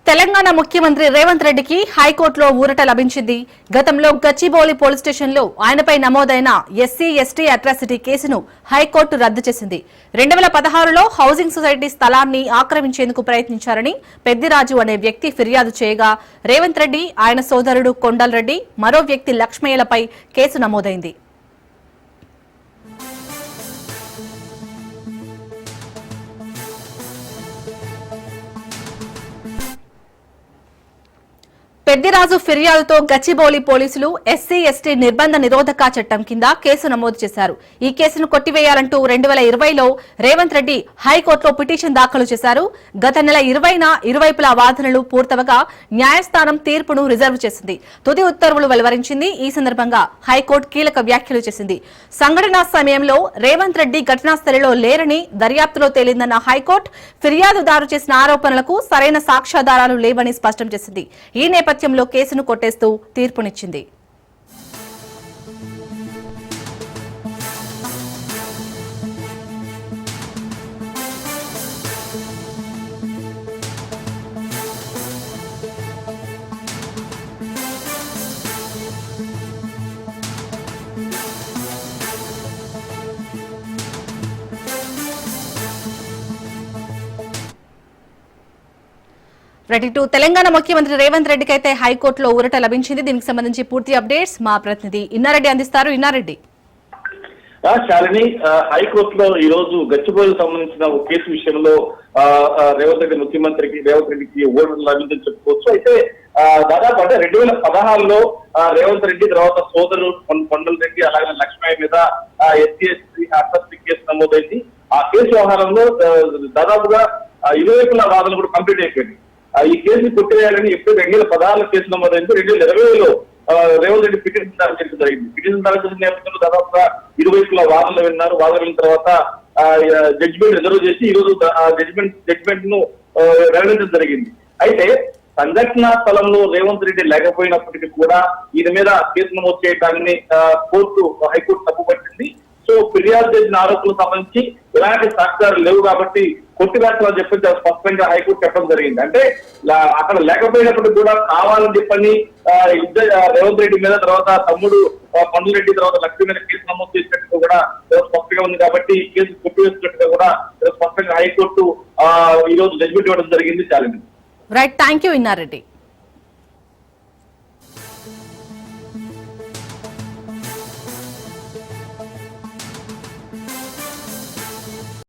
తెలంగాణ ముఖ్యమంత్రి రేవంత్ రెడ్డికి హైకోర్టులో ఊరట లభించింది. గతంలో గచ్చిబౌలి పోలీస్ స్టేషన్లో ఆయనపై నమోదైన ఎస్సీ ఎస్టీ అట్రాసిటీ కేసును హైకోర్టు రద్దు చేసింది. 2016లో హౌసింగ్ సొసైటీ స్థలాన్ని ఆక్రమించేందుకు ప్రయత్నించారని పెద్దిరాజు అనే వ్యక్తి ఫిర్యాదు చేయగా రేవంత్ రెడ్డి, ఆయన సోదరుడు కొండల్ రెడ్డి, మరో వ్యక్తి లక్ష్మయ్యలపై కేసు నమోదైంది. పెద్దిరాజు ఫిర్యాదుతో గచ్చిబౌలి పోలీసులు ఎస్సీ ఎస్టీ నిర్బంధ నిరోధక చట్టం కింద కేసు నమోదు చేశారు. ఈ కేసును కొట్టివేయాలంటూ 2020లో రేవంత్ రెడ్డి హైకోర్టులో పిటిషన్ దాఖలు చేశారు. గత నెల 20న ఇరువైపులా వాదనలు పూర్తవగా న్యాయస్థానం తీర్పును రిజర్వ్ చేసింది. తుది ఉత్తర్వులు వెలువరించింది. ఈ సందర్భంగా హైకోర్టు కీలక వ్యాఖ్యలు చేసింది. సంఘటనా సమయంలో రేవంత్ రెడ్డి ఘటనా స్థలిలో లేరని దర్యాప్తులో తేలిందన్న హైకోర్టు ఫిర్యాదుదారు చేసిన ఆరోపణలకు సరైన సాక్ష్యాధారాలు లేవని స్పష్టం చేసింది. ఈ నేపథ్యంలో కేసును కొట్టేస్తూ తీర్పునిచ్చింది. తెలంగాణ ముఖ్యమంత్రి రేవంత్ రెడ్డికి అయితే హైకోర్టులో ఊరట లభించింది. దీనికి సంబంధించి పూర్తి అప్డేట్స్ మా ప్రతినిధి ఇన్నారెడ్డి అందిస్తారు. ఇన్నారెడ్డి, శాలిని, హైకోర్టులో ఈ రోజు గచ్చిబౌలికి సంబంధించిన ఒక కేసు విషయంలో రేవంత్ రెడ్డికి ఊరట లభిందని చెప్పుకోవచ్చు. అయితే దాదాపు అంటే 2016లో రేవంత్ రెడ్డి తర్వాత సోదరు కొండల్ రెడ్డి అలాగే లక్ష్మయ్య మీద ఎస్సీ ఎస్టీ అట్రాసిటీ కేసు నమోదైంది. ఆ కేసు వ్యవహారంలో దాదాపుగా ఇరువైపుల వాదనలు కూడా కంప్లీట్ అయిపోయింది. ఈ కేసుని కొట్టివేయాలని ఎప్పుడు 2016లో కేసు నమోదైంది. 2020లో రేవంత్ రెడ్డి పిటిషన్ దాఖలు చేయడం జరిగింది. పిటిషన్ దాఖలు చేసిన నేపథ్యంలో దాదాపుగా ఇరువైపుల వాదనలు విన్నారు. వాదనలు విన్న తర్వాత జడ్జిమెంట్ రిజర్వ్ చేసి ఈ రోజు జడ్జిమెంట్ ను వెల్లడించడం జరిగింది. అయితే సంఘటనా స్థలంలో రేవంత్ రెడ్డి లేకపోయినప్పటికీ కూడా ఈయన మీద కేసు నమోదు చేయడాన్ని హైకోర్టు తప్పుపట్టింది. సో ఫిర్యాదు చేసిన ఆరోపణలకు సంబంధించి ఎలాంటి సాక్ష్యాలు లేవు కాబట్టి కొట్టివేస్తామని చెప్పి స్పష్టంగా హైకోర్టు చెప్పడం జరిగింది. అంటే అక్కడ లేకపోయినప్పటికీ కూడా కావాలని చెప్పని రేవంత్ రెడ్డి మీద తర్వాత తమ్ముడు కొండల్ రెడ్డి తర్వాత లక్ష్మీ మీద కేసు నమోదు చేసినట్టుగా కూడా స్పష్టంగా ఉంది. కాబట్టి ఈ కేసు కొట్టివేసినట్టుగా కూడా స్పష్టంగా హైకోర్టు ఈ రోజు జడ్జిమెంట్ ఇవ్వడం జరిగింది. చాలా రైట్, థ్యాంక్ యూ ఇన్నారెడ్డి.